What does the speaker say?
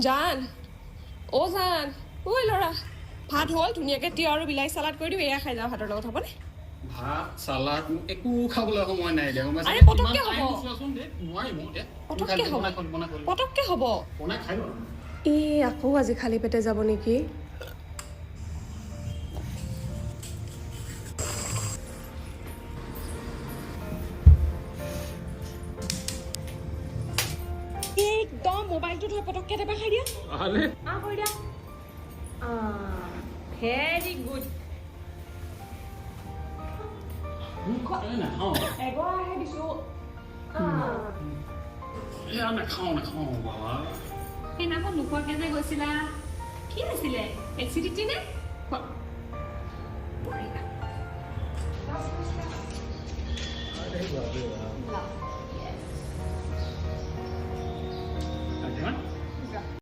জান অ জান ঐ ল'ৰা ভাত হ'ল ধুনীয়াকৈ তিয়ঁহ আৰু বিলাহী চালাড কৰি দিওঁ এয়া খাই যাওঁ ভাতৰ লগত হ'বনে ভাত চালাড একো খাবলৈ সময় নাই দে আৰে পটককৈ হ'ব পটককৈ হ'ব ই আকৌ আজি খালী পেটে যাব নেকি একদম মোবাইলটো থৈ পটককৈ এটাৰ খাই দিয়া কৰি দিয়া ভেৰি গুড এগৰ আহে দিছোঁ সেইদিনাখন নোখোৱাকৈ যে গৈছিলা কি আছিলে এচিডিটি নে